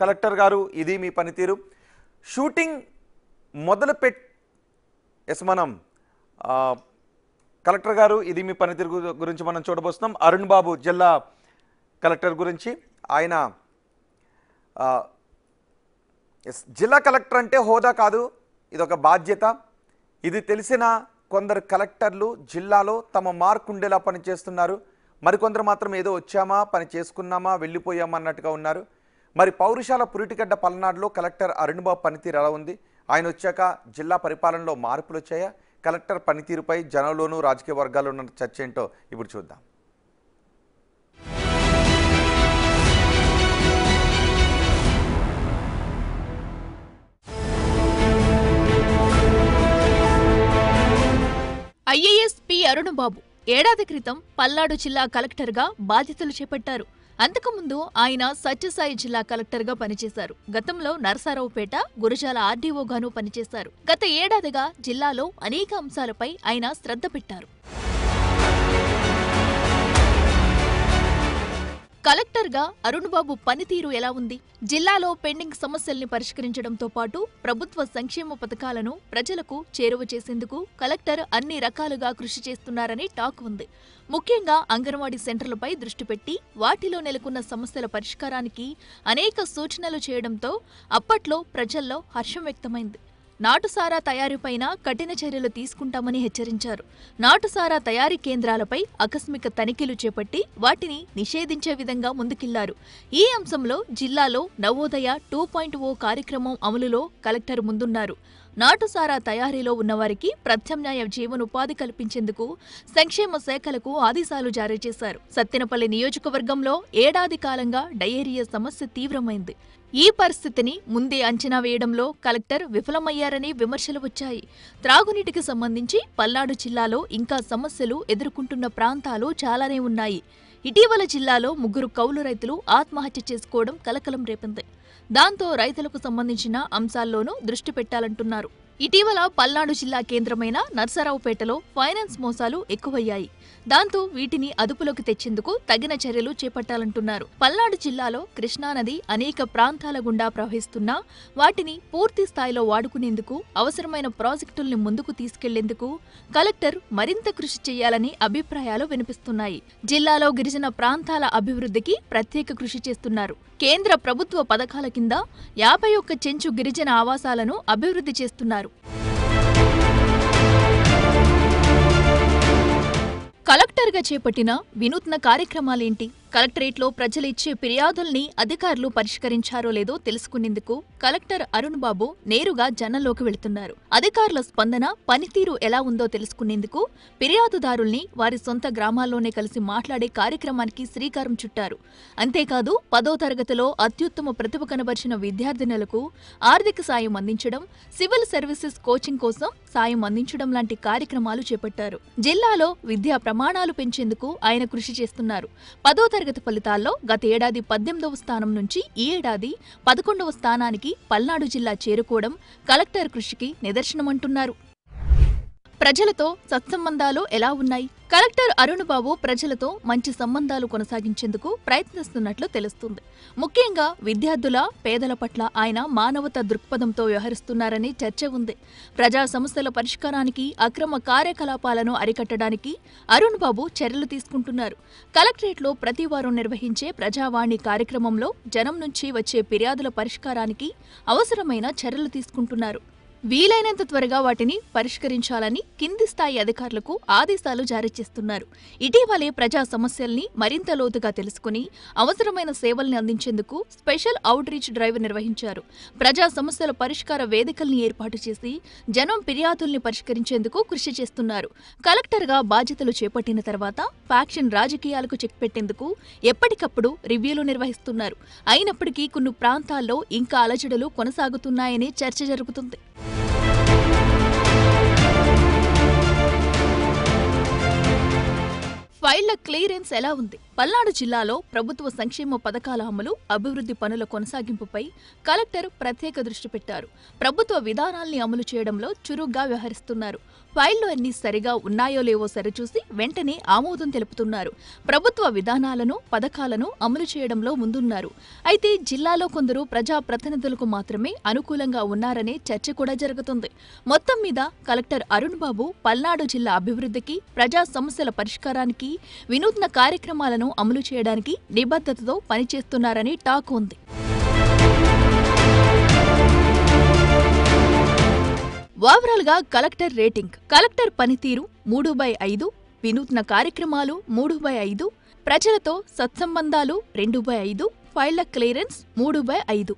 Collector గారు ఇది మీ పనితీరు షూటింగ్ మనం కలెక్టర్ గారు ఇది మీ పనితీరు గురించి మనం చూడబోతున్నాం. అరుణ్ బాబు జిల్లా కలెక్టర్ గురించి. ఆయన జిల్లా కలెక్టర్ అంటే హోదా కాదు, ఇది ఒక బాధ్యత. ఇది తెలిసిన కొందరు కలెక్టర్లు జిల్లాలో తమ మార్క్ ఉండేలా పనిచేస్తున్నారు. మరికొందరు మాత్రం ఏదో వచ్చామా పని చేసుకున్నామా వెళ్ళిపోయామా అన్నట్టుగా ఉన్నారు. మరి పౌరుషాల పురిటిగడ్డ పల్నాడులో కలెక్టర్ అరుణ్ బాబు పనితీరు ఎలా ఉంది? ఆయన వచ్చాక జిల్లా పరిపాలనలో మార్పులు వచ్చాయా? కలెక్టర్ పనితీరుపై జనంలోనూ రాజకీయ వర్గాల్లో ఉన్న చర్చ ఏంటో ఇప్పుడు చూద్దాం. ఐఏఎస్ పి అరుణ్ బాబు ఏడాది క్రితం పల్నాడు జిల్లా కలెక్టర్గా బాధ్యతలు చేపట్టారు. అంతకుముందు ఆయన సత్యసాయి జిల్లా కలెక్టర్గా పనిచేశారు. గతంలో నరసరావుపేట, గురజాల ఆర్డీఓగాను పనిచేశారు. గత ఏడాదిగా జిల్లాలో అనేక అంశాలపై ఆయన శ్రద్ధ పెట్టారు. కలెక్టర్గా అరుణ్ బాబు పనితీరు ఎలా ఉంది? జిల్లాలో పెండింగ్ సమస్యల్ని పరిష్కరించడంతో పాటు ప్రభుత్వ సంక్షేమ పథకాలను ప్రజలకు చేరువ చేసేందుకు కలెక్టర్ అన్ని రకాలుగా కృషి చేస్తున్నారని టాక్ ఉంది. ముఖ్యంగా అంగన్వాడీ సెంటర్లపై దృష్టి పెట్టి వాటిలో నెలకొన్న సమస్యల పరిష్కారానికి అనేక సూచనలు చేయడంతో అప్పట్లో ప్రజల్లో హర్షం వ్యక్తమైంది. నాటుసారా తయారీపైన కఠిన చర్యలు తీసుకుంటామని హెచ్చరించారు. నాటుసారా తయారీ కేంద్రాలపై ఆకస్మిక తనిఖీలు చేపట్టి వాటిని నిషేధించే విధంగా ముందుకెళ్లారు. ఈ అంశంలో జిల్లాలో నవోదయ 2.0 కార్యక్రమం అమలులో కలెక్టర్ ముందున్నారు. నాటుసారా తయారీలో ఉన్నవారికి ప్రత్యామ్నాయ జీవనోపాధి కల్పించేందుకు సంక్షేమ శాఖలకు ఆదేశాలు జారీ చేశారు. సత్తెనపల్లి నియోజకవర్గంలో ఏడాది కాలంగా డయేరియా సమస్య తీవ్రమైంది. ఈ పరిస్థితిని ముందే అంచనా వేయడంలో కలెక్టర్ విఫలమయ్యారని విమర్శలు వచ్చాయి. త్రాగునీటికి సంబంధించి పల్నాడు జిల్లాలో ఇంకా సమస్యలు ఎదుర్కొంటున్న ప్రాంతాలు చాలానే ఉన్నాయి. ఇటీవల జిల్లాలో 3 కౌలు రైతులు ఆత్మహత్య చేసుకోవడం కలకలం రేపింది. దాంతో రైతులకు సంబంధించిన అంశాల్లోనూ దృష్టి పెట్టాలంటున్నారు. ఇటీవల పల్నాడు జిల్లా కేంద్రమైన నర్సరావుపేటలో ఫైనాన్స్ మోసాలు ఎక్కువయ్యాయి. దాంతో వీటిని అదుపులోకి తెచ్చేందుకు తగిన చర్యలు చేపట్టాలంటున్నారు. పల్నాడు జిల్లాలో కృష్ణానది అనేక ప్రాంతాల గుండా ప్రవహిస్తున్నా వాటిని పూర్తి స్థాయిలో వాడుకునేందుకు అవసరమైన ప్రాజెక్టుల్ని ముందుకు తీసుకెళ్లేందుకు కలెక్టర్ మరింత కృషి చేయాలని అభిప్రాయాలు వినిపిస్తున్నాయి. జిల్లాలో గిరిజన ప్రాంతాల అభివృద్ధికి ప్రత్యేక కృషి చేస్తున్నారు. కేంద్ర ప్రభుత్వ పథకాల కింద 51 చెంచు గిరిజన ఆవాసాలను అభివృద్ధి చేస్తున్నారు. కలెక్టర్గా చేపట్టిన వినూత్న కార్యక్రమాలేంటి? కలెక్టరేట్లో ప్రజలు ఇచ్చే ఫిర్యాదుల్ని అధికారులు పరిష్కరించారో లేదో తెలుసుకునేందుకు కలెక్టర్ అరుణ్ బాబు నేరుగా జనంలోకి వెళుతున్నారు. అధికారుల స్పందన, పనితీరు ఎలా ఉందో తెలుసుకునేందుకు ఫిర్యాదుదారుల్ని వారి సొంత గ్రామాల్లోనే కలిసి మాట్లాడే కార్యక్రమానికి శ్రీకారం చుట్టారు. అంతేకాదు 10వ తరగతిలో అత్యుత్తమ ప్రతిభ కనబరిచిన విద్యార్థినులకు ఆర్థిక సాయం అందించడం, సివిల్ సర్వీసెస్ కోచింగ్ కోసం సాయం అందించడం లాంటి కార్యక్రమాలు చేపట్టారు. జిల్లాలో విద్యా ప్రమాణాలు పెంచేందుకు ఆయన కృషి చేస్తున్నారు. 10వ తరగతి ఫలితాల్లో గత ఏడాది 18వ స్థానం నుంచి ఈ ఏడాది 11వ స్థానానికి పల్నాడు జిల్లా చేరుకోవడం కలెక్టర్ కృషికి నిదర్శనమంటున్నారు. ప్రజలతో సత్సంబంధాలు ఎలా ఉన్నాయి? కలెక్టర్ అరుణ్ బాబు ప్రజలతో మంచి సంబంధాలు కొనసాగించేందుకు ప్రయత్నిస్తున్నట్లు తెలుస్తుంది. ముఖ్యంగా విద్యార్థుల, పేదల పట్ల ఆయన మానవతా దృక్పథంతో వ్యవహరిస్తున్నారని చర్చ ఉంది. ప్రజా సమస్యల పరిష్కారానికి, అక్రమ కార్యకలాపాలను అరికట్టడానికి అరుణ్ బాబు చర్యలు తీసుకుంటున్నారు. కలెక్టరేట్లో ప్రతివారం నిర్వహించే ప్రజావాణి కార్యక్రమంలో జనం నుంచి వచ్చే ఫిర్యాదుల పరిష్కారానికి అవసరమైన చర్యలు తీసుకుంటున్నారు. వీలైనంత త్వరగా వాటిని పరిష్కరించాలని కింది స్థాయి అధికారులకు ఆదేశాలు జారీ చేస్తున్నారు. ఇటీవలే ప్రజా సమస్యల్ని మరింత లోతుగా తెలుసుకుని అవసరమైన సేవల్ని అందించేందుకు స్పెషల్ అవుట్ రీచ్ డ్రైవ్ నిర్వహించారు. ప్రజా సమస్యల పరిష్కార వేదికల్ని ఏర్పాటు చేసి జనం ఫిర్యాదుల్ని పరిష్కరించేందుకు కృషి చేస్తున్నారు. కలెక్టర్గా బాధ్యతలు చేపట్టిన తర్వాత ఫ్యాక్షన్ రాజకీయాలకు చెక్ పెట్టేందుకు ఎప్పటికప్పుడు రివ్యూలు నిర్వహిస్తున్నారు. అయినప్పటికీ కొన్ని ప్రాంతాల్లో ఇంకా అలజడులు కొనసాగుతున్నాయనే చర్చ జరుగుతుంది. ఫైళ్ల క్లియరెన్స్ ఎలా ఉంది? పల్నాడు జిల్లాలో ప్రభుత్వ సంక్షేమ పథకాల అమలు, అభివృద్ధి పనుల కొనసాగింపుపై కలెక్టర్ ప్రత్యేక దృష్టి పెట్టారు. ప్రభుత్వ విధానాల్ని అమలు చేయడంలో చురుగ్గా వ్యవహరిస్తున్నారు. ఫైల్లో అన్ని సరిగా ఉన్నాయో లేవో సరిచూసి వెంటనే ఆమోదం తెలుపుతున్నారు. ప్రభుత్వ విధానాలను, పథకాలను అమలు చేయడంలో ముందున్నారు. అయితే జిల్లాలో కొందరు ప్రజాప్రతినిధులకు మాత్రమే అనుకూలంగా ఉన్నారనే చర్చ కూడా జరుగుతుంది. మొత్తం మీద కలెక్టర్ అరుణ్ బాబు పల్నాడు జిల్లా అభివృద్ధికి, ప్రజా సమస్యల పరిష్కారానికి, వినూత్న కార్యక్రమాలను అమలు చేయడానికి నిబద్ధతతో పనిచేస్తున్నారని టాక్ ఉంది. ఓవరాల్ గా కలెక్టర్ రేటింగ్. కలెక్టర్ పనితీరు 3/5, వినూత్న కార్యక్రమాలు 3/5, ప్రజలతో సత్సంబంధాలు 2/5, ఫైళ్ల క్లియరెన్స్ 3/5.